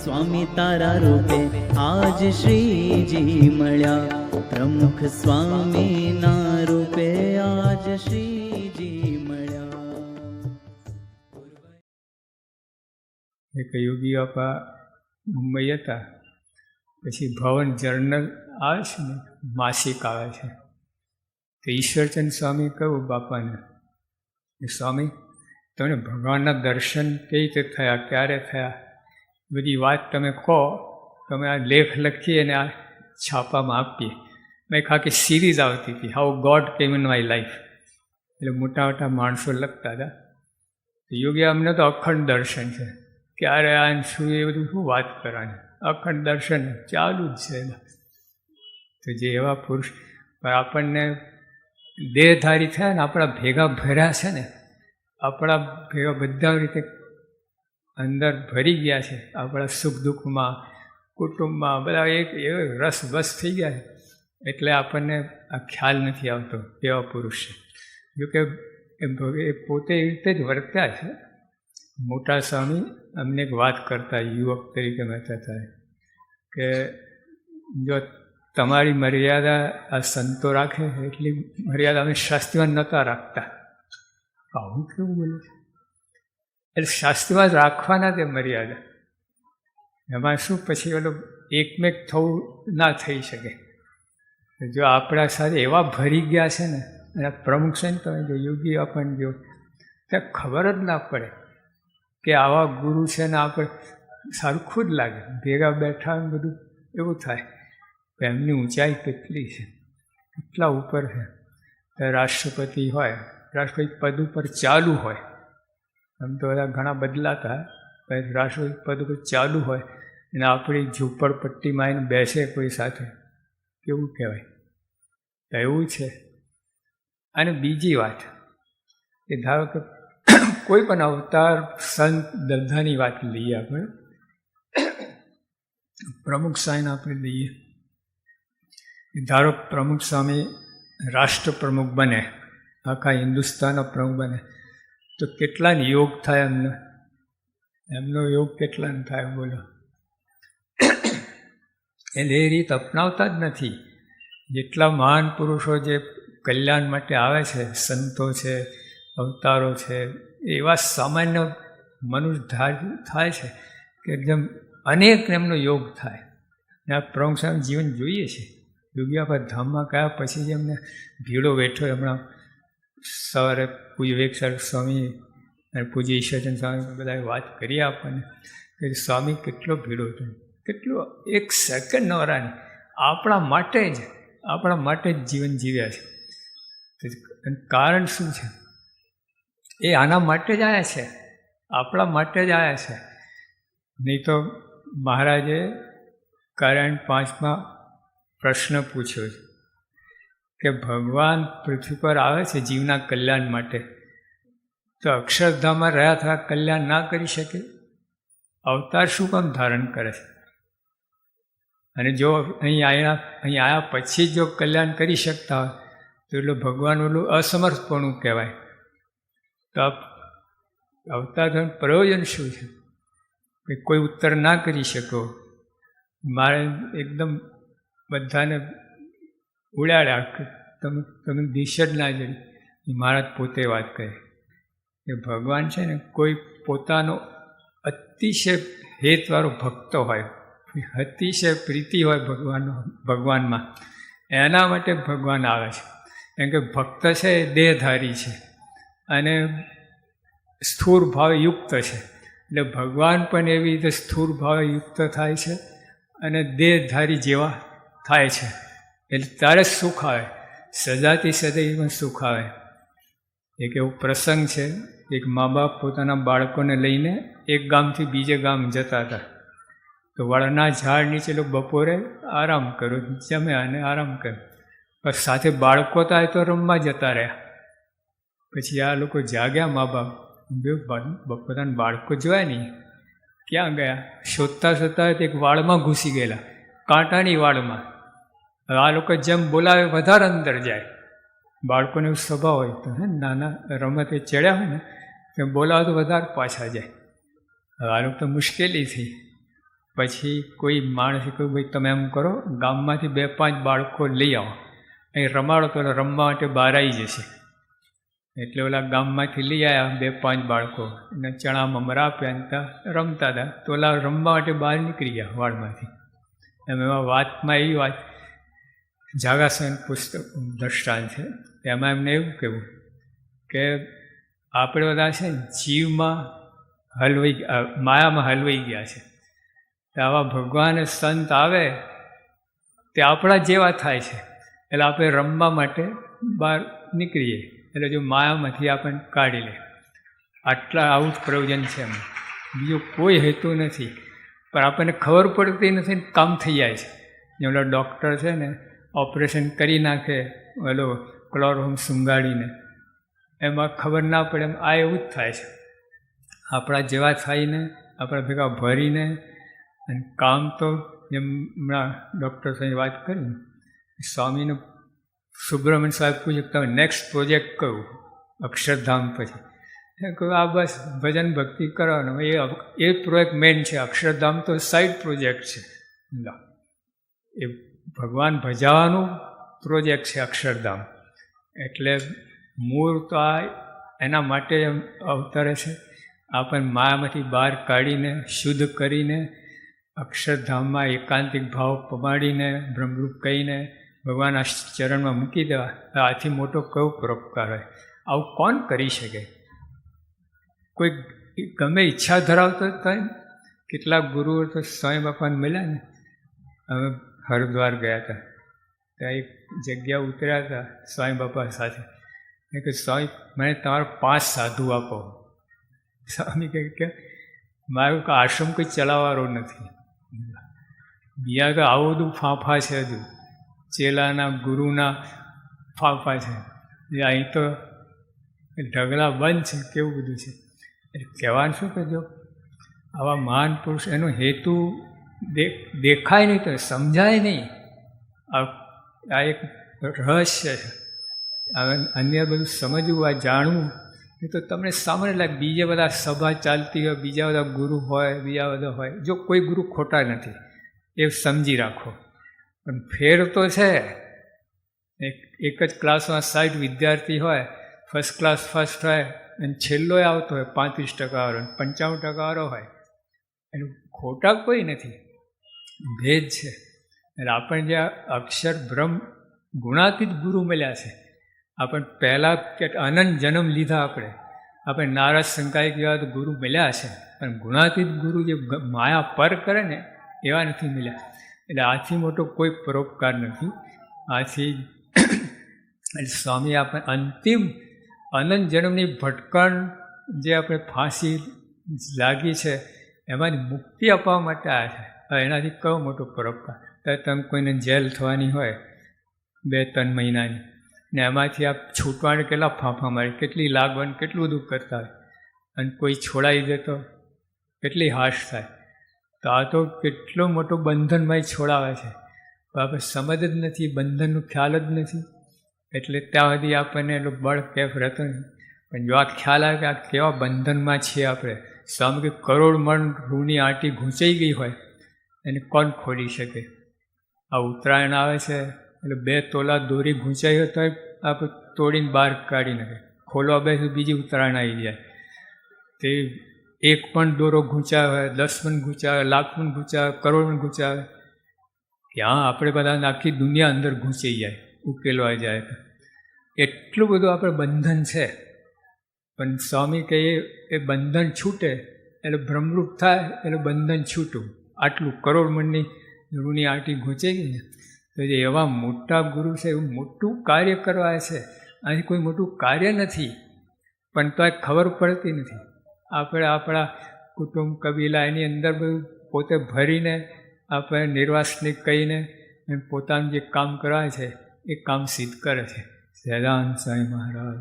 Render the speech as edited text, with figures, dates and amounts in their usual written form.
સ્વામી તારા રૂપે આજ શ્રીજી મળ્યા, પ્રમુખ સ્વામીના રૂપે આજ શ્રીજી મળ્યા. એક યોગી બાપા મુંબઈ હતા, પછી ભવન જર્નલ આવે છે ને, માસિક આવે છે, તો ઈશ્વરચંદ સ્વામી કહ્યું બાપાને, સ્વામી તમને ભગવાનના દર્શન કેવી રીતે થયા, ક્યારે થયા, બધી વાત તમે કહો. તમે આ લેખ લખીએ અને આ છાપામાં આપીએ. મેં આખી સિરીઝ આવતી હતી, હાઉ ગોડ કેમ ઇન માય લાઈફ, એટલે મોટા મોટા માણસો લખતા હતા. યોગી અમને તો અખંડ દર્શન છે, ક્યારે આ શું એ બધું શું વાત કરવાની, અખંડ દર્શન ચાલુ જ છે. તો જે એવા પુરુષ આપણને દેહધારી થયા ને, આપણા ભેગા ભર્યા છે ને, આપણા ભેગા બધા રીતે અંદર ભરી ગયા છે, આપણા સુખ દુઃખમાં, કુટુંબમાં બધા એક રસ બસ થઈ ગયા છે. એટલે આપણને આ ખ્યાલ નથી આવતો કેવા પુરુષ છે. જોકે એ પોતે એ રીતે જ વર્ત્યા છે. મોટા સ્વામી અમને એક વાત કરતા, યુવક તરીકે મહેતા થાય, કે જો તમારી મર્યાદા આ સંતો રાખે એટલી મર્યાદા અમે શાસ્ત્રીમાં નહોતા રાખતા. આવું કેવું બોલે છે? એટલે શાસ્ત્રીમાં જ રાખવાના તે મર્યાદા. એમાં શું પછી ઓલું એકમેક થવું ના થઈ શકે. જો આપણા સાથે એવા ભરી ગયા છે ને, એના પ્રમુખ છે ને, તમે જો યોગી આપણને જો ત્યાં ખબર જ ના પડે કે આવા ગુરુ છે ને, આપણે સારું ખુદ લાગે, ભેગા બેઠા બધું એવું થાય. એમની ઊંચાઈ કેટલી છે, કેટલા ઉપર છે. રાષ્ટ્રપતિ હોય, રાષ્ટ્રપતિ પદ ઉપર ચાલુ હોય, આમ તો બધા ઘણા બદલાતા, રાષ્ટ્રપતિ પદ ઉપર ચાલુ હોય અને આપણી ઝૂંપડપટ્ટીમાં આવીને બેસે કોઈ સાથે, કેવું કહેવાય? તો એવું છે. અને બીજી વાત કે ધારો કે કોઈ પણ અવતાર સંત દધાની વાત લઈએ, આપણે પ્રમુખ સ્વામીને આપણે લઈએ. ધારો પ્રમુખ સ્વામી રાષ્ટ્ર પ્રમુખ બને, આખા હિન્દુસ્તાનનો પ્રમુખ બને, તો કેટલાને યોગ થાય એમને? એમનો યોગ કેટલાને થાય બોલો? એટલે એ રીત અપનાવતા જ નથી. જેટલા મહાન પુરુષો જે કલ્યાણ માટે આવે છે, સંતો છે, અવતારો છે, એવા સામાન્ય મનુષ્ય થાય છે કે એકદમ અનેક એમનો યોગ થાય. ને આ પ્રમુખ સ્વામી જીવન જોઈએ છે. યોગી આપણા ધામમાં ગયા પછી જ એમને ભીડો બેઠો. હમણાં સવારે પૂજ્ય વિવેકાનંદ સ્વામી અને પૂજ્ય ઈશ્વરચંદ સ્વામી બધાએ વાત કરી આપણને કે સ્વામી કેટલો ભીડો હતો, કેટલો એક સેકન્ડ નવરાની આપણા માટે જ જીવન જીવ્યા છે. કારણ શું છે? એ આના માટે જ આવ્યા છે, આપણા માટે જ આવ્યા છે. નહીં તો મહારાજે કારણ 5માં પ્રશ્ન પૂછ્યો છે કે ભગવાન પૃથ્વી પર આવે છે જીવના કલ્યાણ માટે, તો અક્ષરધામમાં રહ્યા થયા કલ્યાણ ના કરી શકે? અવતાર શું કામ ધારણ કરે છે? અને જો અહીં આવ્યા પછી જો કલ્યાણ કરી શકતા હોય તો એટલે ભગવાન ઓલું અસમર્થપણું કહેવાય. તો અવતાર ધર્મ પ્રયોજન શું છે? કે કોઈ ઉત્તર ના કરી શકો, મારે એકદમ બધાને ઉડાડ્યા કે તમે દિશ જ ના જઈ. મહારાજ પોતે વાત કરે કે ભગવાન છે ને, કોઈ પોતાનો અતિશય હેતવાળો ભક્ત હોય, અતિશય પ્રીતિ હોય ભગવાનમાં, એના માટે ભગવાન આવે છે. કેમ કે ભક્ત છે એ દેહધારી છે અને સ્થૂળ ભાવે યુક્ત છે. એટલે ભગવાન પણ એવી રીતે સ્થૂળ ભાવે યુક્ત થાય છે અને દેહધારી જેવા થાય છે. એટલે ત્યારે જ સુખ આવે, સજાતી સદૈવમાં સુખ આવે. એક એવો પ્રસંગ છે, એક મા બાપ પોતાના બાળકોને લઈને એક ગામથી બીજે ગામ જતા હતા. તો વડના ઝાડ નીચે લોકો બપોરે આરામ કરો, જમે અને આરામ કરે, પણ સાથે બાળકો થાય તો રમવા જતા રહ્યા. પછી આ લોકો જાગ્યા, મા બાપ પોતાના બાળકો જોયા નહીં, ક્યાં ગયા? શોધતા શોધતા એક વાળમાં ઘૂસી ગયેલા, કાંટાની વાળમાં. હવે આ લોકો જેમ બોલાવે વધારે અંદર જાય. બાળકોને એવું સ્વભાવ હોય તો નાના રમતે ચડ્યા હોય ને તેમ બોલાવે તો વધારે પાછા જાય. હવે આ લોકો તો મુશ્કેલી થઈ. પછી કોઈ માણસે કહ્યું ભાઈ તમે એમ કરો, ગામમાંથી 2-5 બાળકો લઈ આવો, અહીં રમાડો તો રમવા માટે બહાર આવી જશે. એટલે ઓલા ગામમાંથી લઈ આવ્યા 2-5 બાળકો, અને ચણા મમરા આપ્યા, ત્યાં રમતા હતા. તો ઓલા રમવા માટે બહાર નીકળી ગયા વાડમાંથી. એમાં વાતમાં એવી વાત, જાગાસન પુસ્તક દ્રષ્ટાંત છે, એમાં એમને એવું કહેવું કે આપણે બધા છે ને જીવમાં માયામાં હલવાઈ ગયા છે. તો આવા ભગવાન સંત આવે તે આપણા જેવા થાય છે, એટલે આપણે રમવા માટે બહાર નીકળીએ, એટલે જો માયામાંથી આપણને કાઢી લે. આવું જ પ્રયોજન છે એમ, બીજો કોઈ હેતુ નથી. પણ આપણને ખબર પડતી નથી ને કામ થઈ જાય છે. જે ઓલા ડૉક્ટર છે ને ઓપરેશન કરી નાખે ઓલો ક્લોરોફોર્મ સૂંઘાડીને, એમાં ખબર ના પડે. એમ આ એવું જ થાય છે, આપણા જેવા થઈને આપણા ભેગા ભરીને. અને કામ તો જેમ હમણાં ડૉક્ટર સાથે વાત કરી, સ્વામીને સુબ્રમણ્ય સાહેબ પૂછ્યું તમે નેક્સ્ટ પ્રોજેક્ટ કયું અક્ષરધામ પછી? કહ્યું આ બસ ભજન ભક્તિ કરવાનો, એ પ્રોજેક્ટ મેઇન છે, અક્ષરધામ તો સાઈડ પ્રોજેક્ટ છે. એ ભગવાન ભજાવાનું પ્રોજેક્ટ છે અક્ષરધામ. એટલે મૂળ તો આ એના માટે અવતરે છે, આપણને માયામાંથી બહાર કાઢીને શુદ્ધ કરીને અક્ષરધામમાં એકાંતિક ભાવ પમાડીને બ્રહ્મરૂપ કહીને ભગવાનના ચરણમાં મૂકી દેવા. આથી મોટો કયો પરોપકાર હોય? આવું કોણ કરી શકે? કોઈ ગમે ઈચ્છા ધરાવતો થાય. કેટલાક ગુરુઓ તો સ્વામી બાપાને મળ્યા ને, અમે હરિદ્વાર ગયા હતા, ત્યાં એક જગ્યા ઉતર્યા હતા સ્વામી બાપા સાથે. મેં કહ્યું સ્વામી મને તમારા 5 સાધુ આપો. સ્વામી કહે કે મારું આશ્રમ કોઈ ચલાવવાનો નથી. બીજા તો આવું બધું ફાંફા છે, હજુ ચેલાના ગુરુના ફાંફા છે. અહીં તો ઢગલા બંધ છે, કેવું બધું છે. કહેવાનું શું કહેજો, આવા મહાન પુરુષ એનો હેતુ દેખાય નહીં તો સમજાય નહીં. આ એક રહસ્ય છે. હવે અન્ય બધું સમજવું, આ જાણવું એ તો તમને સામાન્ય લાગે. બીજા બધા સભા ચાલતી હોય, બીજા બધા ગુરુ હોય, બીજા બધા હોય, જો કોઈ ગુરુ ખોટા નથી એ સમજી રાખો. પણ ફેર તો છે. એક જ ક્લાસમાં 60 વિદ્યાર્થી હોય, ફર્સ્ટ ક્લાસ ફર્સ્ટ હોય, અને છેલ્લો આવતો હોય 35% વાળો, 95% વાળો હોય, એનું ખોટા કોઈ નથી, ભેદ છે. એટલે આપણને જે અક્ષર બ્રહ્મ ગુણાતીત ગુરુ મળ્યા છે. આપણને પહેલાં કે અનંત જન્મ લીધા આપણે નારદ સંકાય જેવા તો ગુરુ મળ્યા છે, પણ ગુણાતીત ગુરુ જે માયા પર કરે ને એવા નથી મળ્યા. એટલે આથી મોટો કોઈ પરોપકાર નથી. આથી સ્વામી આપણે અંતિમ અનંત જન્મની ભટકણ જે આપણે ફાંસી લાગી છે એમાંથી મુક્તિ આપવા માટે આવ્યા છે. હવે એનાથી કયો મોટો પરોપકાર? તો તમે કોઈને જેલ થવાની હોય 2-3 મહિનાની, ને એમાંથી આપ છૂટવાને કેટલા ફાંફા મારે, કેટલી લાગવાનું, કેટલું બધું કરતા હોય, અને કોઈ છોડાવી દે તો કેટલી હાશ થાય. તો આ તો કેટલો મોટો બંધનમાં છોડાવે છે. આપણે સમજ જ નથી, બંધનનો ખ્યાલ જ નથી. એટલે ત્યાં સુધી આપણને એટલું બળ કેફ રહેતો નહીં. પણ જો આ ખ્યાલ આવે કે આ કેવા બંધનમાં છીએ આપણે, સ્વામી કે કરોડ મણ રૂની આંટી ઘૂંચાઈ ગઈ હોય એને કોણ ખોલી શકે? આ ઉત્તરાયણ આવે છે એટલે 2 તોલા દોરી ઘૂંચાઈ હોય તો આપણે તોડીને બહાર કાઢી નાખે, ખોલવા બેસે બીજી ઉત્તરાયણ આવી જાય. તે 1 પણ દોરો ઘૂંચાવે, 10 પણ ઘૂંચાવે, લાખ પણ ઘૂંચાવે, કરોડ પણ ઘૂંચાવે. ત્યાં આપણે બધા આખી દુનિયા અંદર ઘૂંચાઈ જાય, ઉકેલવા જાય. તો એટલું બધું આપણે બંધન છે. પણ સ્વામી કહે એ બંધન છૂટે એટલે બ્રહ્મરૂપ થાય એટલે બંધન છૂટું. આટલું કરોડ મણની રૂની આંટી ઘૂંચાઈ ગઈ ને, તો જે એવા મોટા ગુરુ છે એવું મોટું કાર્ય કરવા છે. આથી કોઈ મોટું કાર્ય નથી, પણ તો ખબર પડતી નથી. આપણે આપણા કુટુંબ કબીલા એની અંદર બધું પોતે ભરીને આપણે નિર્વાસનિક કહીને પોતાનું જે કામ કરાવે છે એ કામ સિદ્ધ કરે છે. સહેજાનંદ સ્વામી મહારાજ.